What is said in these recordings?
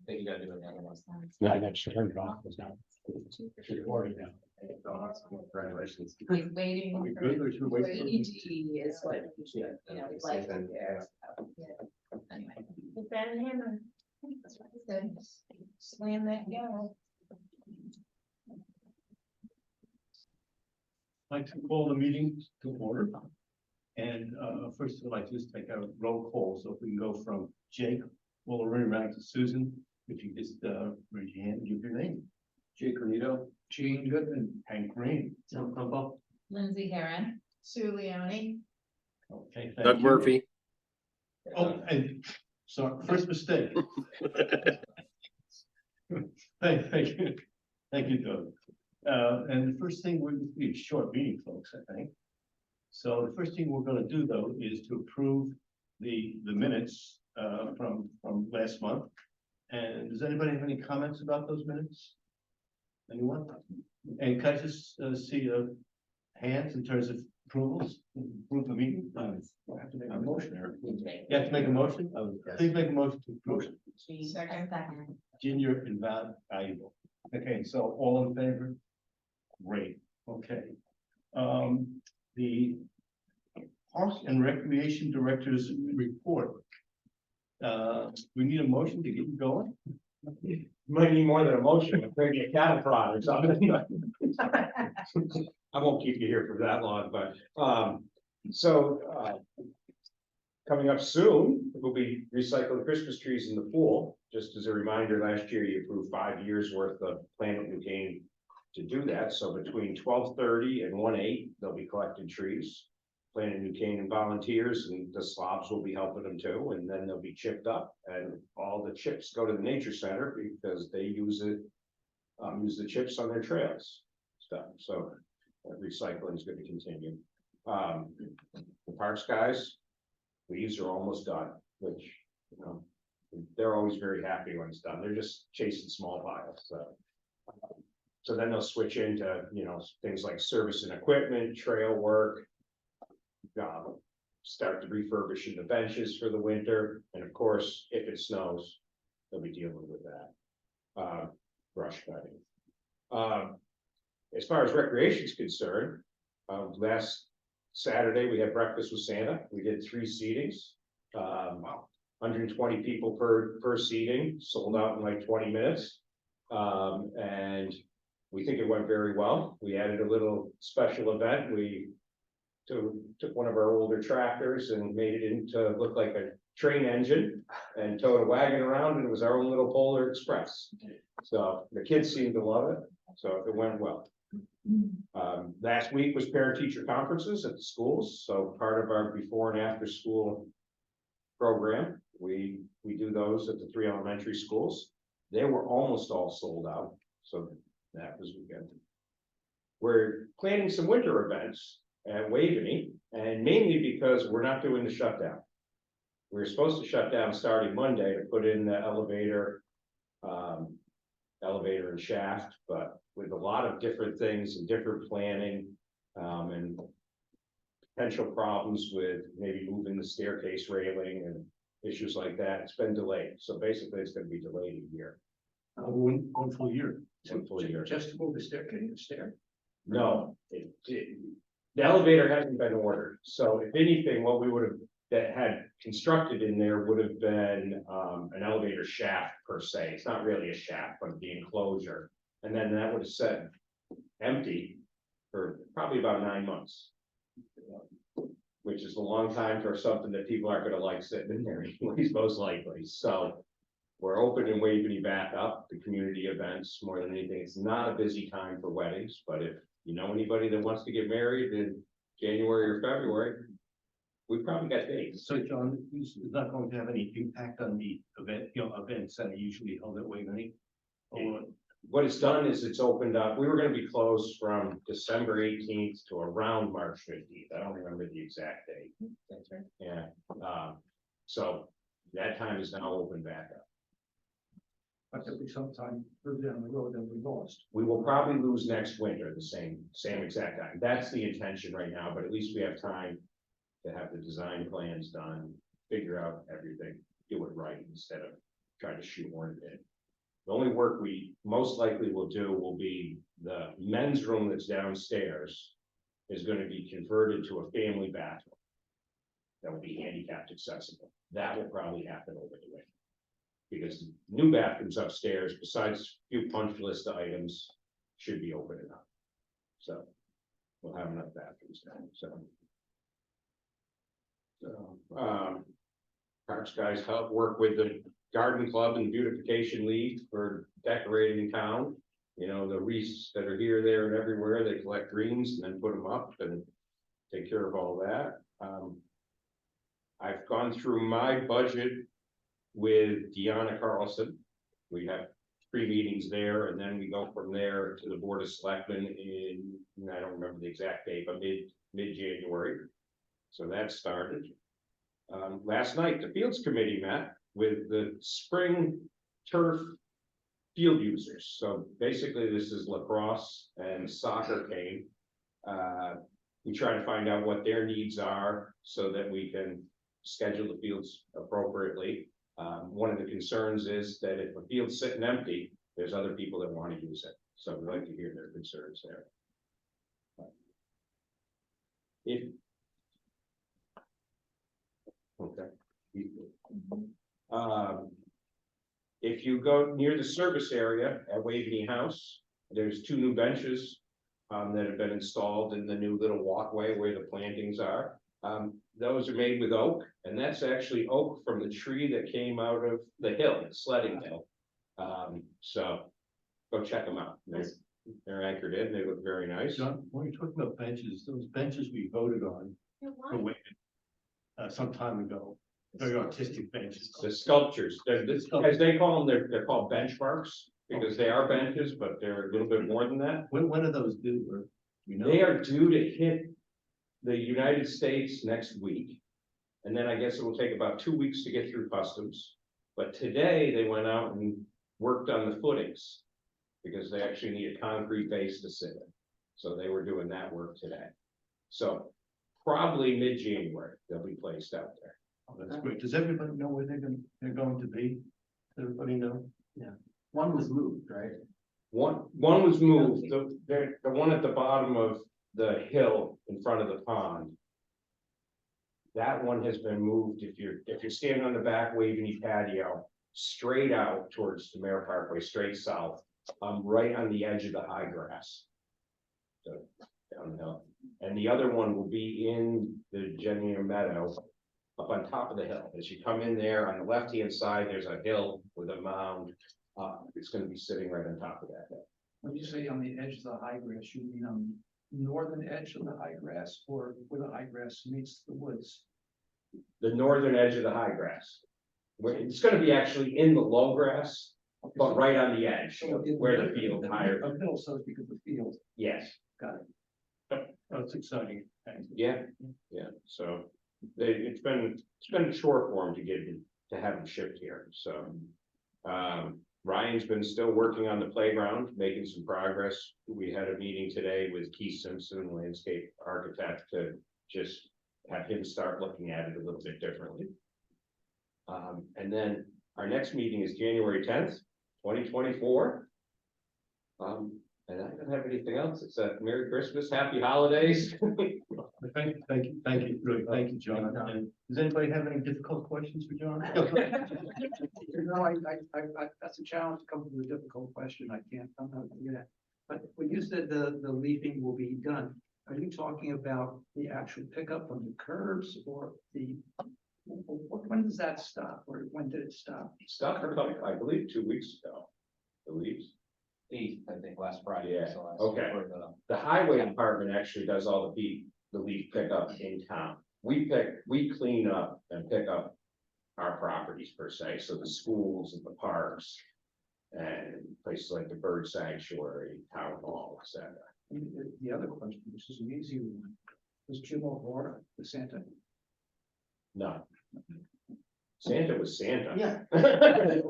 think you gotta do it now. No, I got to turn it off. It's not. It's recording now. Congratulations. He's waiting. Are we good or should we wait for- EG is what, you know, we'd like to hear. So, anyway. Put that in hammer. Good. Slam that down. I'd like to call the meeting to order. And first I'd like to just take a roll call, so if we can go from Jake all the way around to Susan, if you just raise your hand and give your name. Jake Cornito. Gene Goodman, Hank Green. Tom Crumpel. Lindsay Heron. Sue Leone. Okay. thank Doug you. Murphy. Oh, and so first mistake. Thank you. Thank you, Doug. And the first thing we're be a short meeting, folks, I think. So the first thing we're gonna do though is to approve the minutes from last month. And does anybody have any comments about those minutes? Anyone? And can I just see hands in terms of approvals, approve the meeting? I have to make a motion there. You have to make a motion? Please make a motion to approve. Second. Junior and valuable. Okay, so all in favor? Great, okay. The Parks and Recreation Director's report. We need a motion to get you going. Might need more than a motion, maybe a cattle prod or something. I won't keep you here for that long, but, coming up soon, we'll be recycling Christmas trees in the pool. Just as a reminder, last year you approved 5 years worth of Planet New Cane to do that. So between 12:30 and 1:08, they'll be collecting trees. Planet New Cane and volunteers, and the slobs will be helping them too, and then they'll be chipped up, and all the chips go to the nature center because they use it, use the chips on their trails stuff, so recycling is going to continue. The parks guys, leaves are almost done, which, you know, they're always very happy when it's done. They're just chasing small piles, so then they'll switch into, you know, things like service and equipment, trail work. Start to refurbishing the benches for the winter, and of course, if it snows, they'll be dealing with that. Brush cutting. As far as recreation is concerned, last Saturday we had breakfast with Santa. We did 3 seatings. 120 people per seating, sold out in like 20 minutes. And we think it went very well. We added a little special event. We took one of our older tractors and made it into look like a train engine and towed a wagon around, and it was our own little Polar Express. So the kids seemed to love it, so it went well. Last week was parent teacher conferences at the schools, so part of our before and after school program, we do those at the 3 elementary schools. They were almost all sold out, so that was good. We're planning some winter events at Waveney, and mainly because we're not doing the shutdown. We're supposed to shut down starting Monday to put in the elevator and shaft, but with a lot of different things and different planning, and potential problems with maybe moving the staircase railing and issues like that, it's been delayed. So basically it's going to be delayed a year. One full year. One full year. Just to move the stair? No, the elevator hasn't been ordered, so if anything, what we would have that had constructed in there would have been an elevator shaft per se. It's not really a shaft, but the enclosure, and then that would have sat empty for probably about 9 months, which is a long time for something that people aren't going to like sitting in there, anyways, most likely. So we're opening Waveney back up, the community events more than anything. It's not a busy time for weddings, but if you know anybody that wants to get married in January or February, we probably got dates. So John, this is not going to have any impact on the event, events that are usually held at Waveney? Or What it's done is it's opened up. We were going to be closed from December 18th to around March 15th. I don't remember the exact date. That's right. Yeah. So that time is now open back up. but there'll be some time further down the road that we lost. We will probably lose next winter, the same exact time. That's the intention right now, but at least we have time to have the design plans done, figure out everything, do it right instead of trying to shoehorn it in. The only work we most likely will do will be the men's room that's downstairs is gonna be converted to a family bathroom. That will be handicapped accessible. That will probably happen over the winter. Because new bathrooms upstairs, besides a few punch list items, should be open enough. So we'll have enough bathrooms now, so. Parks guys help work with the garden club and beautification league for decorating town. You know, the wreaths that are here, there and everywhere, they collect greens and then put them up and take care of all that. I've gone through my budget with Deanna Carlson. We have 3 meetings there, and then we go from there to the Board of Selectmen in, I don't remember the exact date, but mid-January. So that started. Last night, the Fields Committee met with the spring turf field users. So basically, this is lacrosse and soccer game. We try to find out what their needs are so that we can schedule the fields appropriately. One of the concerns is that if a field's sitting empty, there's other people that want to use it. So we'd like to hear their concerns there. If you go near the service area at Waveney House, there's 2 new benches that have been installed in the new little walkway where the plantings are. Those are made with oak, and that's actually oak from the tree that came out of the hill, the sledding hill. So go check them out. They're anchored in, they look very nice. John, when you're talking about benches, those benches we voted on for Wayne, some time ago, very artistic benches. The sculptures, as they call them, they're called benchmarks, because they are benches, but they're a little bit more than that. When are those due, or, you know? They are due to hit the United States next week. And then I guess it will take about 2 weeks to get through customs. But today they went out and worked on the footings because they actually need a concrete base to sit in. So they were doing that work today. So probably mid-January, they'll be placed out there. Oh, that's great. Does everybody know where they're going to be? Does everybody know? One was moved, right? One was moved, the one at the bottom of the hill in front of the pond. That one has been moved. If you're standing on the back Waveney patio, straight out towards the Mare Parkway, straight south, right on the edge of the high grass. So downhill. And the other one will be in the Jenny Meadow, up on top of the hill. As you come in there, on the left-hand side, there's a hill with a mound. It's gonna be sitting right on top of that hill. When you say on the edge of the high grass, you mean on the northern edge of the high grass or where the high grass meets the woods? The northern edge of the high grass. It's gonna be actually in the low grass, but right on the edge where the field higher. A hill, so it's because the field. Yes, Got it. That's exciting. Thanks. yeah, so it's been a chore for him to have them shipped here, so. Ryan's been still working on the playground, making some progress. We had a meeting today with Keith Simpson, landscape architect, to just have him start looking at it a little bit differently. And then our next meeting is January 10th, 2024. And I don't have anything else except Merry Christmas, Happy Holidays. Thank you, really, thank you, John. And does anybody have any difficult questions for John? No, that's a challenge to come up with a difficult question. I can't, I'm not doing that. But when you said the leafing will be done, are you talking about the actual pickup of the curbs or when does that stop? Or when did it stop? Stuff, I believe 2 weeks ago, the leaves. I think last Friday. Yeah, so last okay. for The highway department actually does all the leaf pickup in town. We clean up and pick up our properties per se, so the schools and the parks. And places like the bird sanctuary, town hall, etc. And the other question, which is an easy one, was Jim O'Hara, the Santa? No. Santa was Santa. Yeah. Really?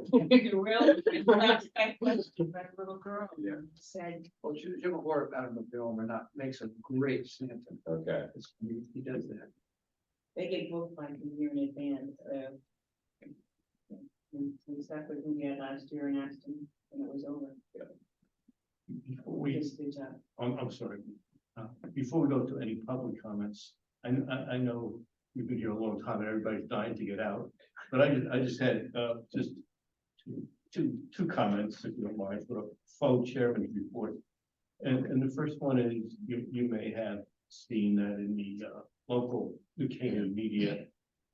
That little girl said, Well, Jim O'Hara out in the film or not makes a great Santa. Okay, He does that. They get booked like a year in advance, we stuck with who we had last year and asked them, and it was over. Before we, Just good job. I'm sorry, before we go to any public comments, I know we've been here a long time and everybody's dying to get out, but I just had, just two comments, if you don't mind, for a faux chairman's report. And the first one is, you may have seen that in the, local New Canaan media,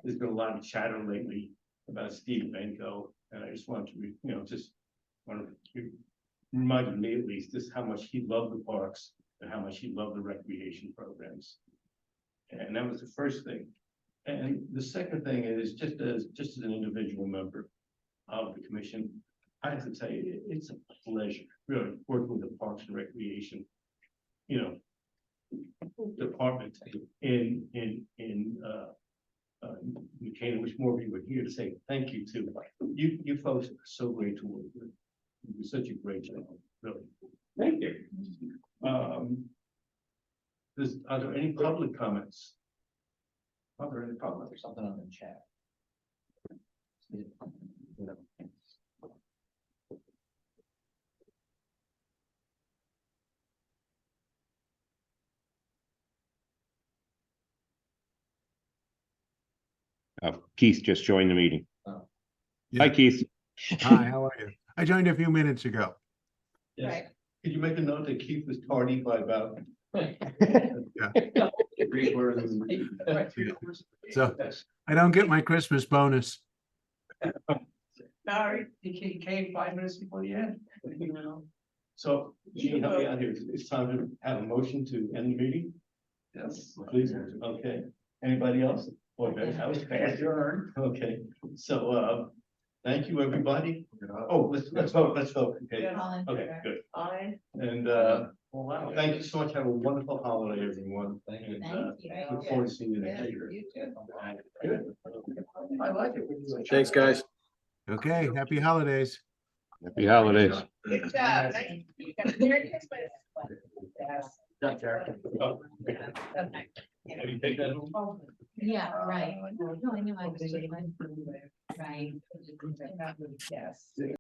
there's been a lot of chatter lately about Steve Benko, and I just want to, just want to reminded me at least, just how much he loved the parks and how much he loved the recreation programs. And that was the first thing. And the second thing is, just as an individual member of the commission, I have to tell you, it's a pleasure, really, working with the Parks and Recreation, department in New Canaan, which more of you were here to say thank you to. You folks are so great to work with. You do such a great job, really. Thank you. Are there any public comments? Are there any problem? There's something on the chat. Keith just joined the meeting. Oh. Hi, Keith. Hi, how are you? I joined a few minutes ago. Yes. Right. Could you make a note that Keith was tardy by about? Three words. So I don't get my Christmas bonus. Sorry, he came 5 minutes before the end. So, Jean, help me out here. It's time to have a motion to end the meeting, Yes. please. Okay. Anybody else? Boy, that was fast. Okay, so, thank you, everybody. Oh, let's vote. Okay, Colin. okay, good. I. And, Wow. thank you so much. Have a wonderful holiday, everyone. Thank you. And, Thank you. look forward to seeing you Yeah, next year. you too. Good. I like it. when you- Thanks, guys. Okay, happy holidays. Happy holidays. Good job. Merry Christmas. Yes. Oh, okay. Okay. Have you taken that home? Yeah, right. No, I knew I was doing it. Right. Yes.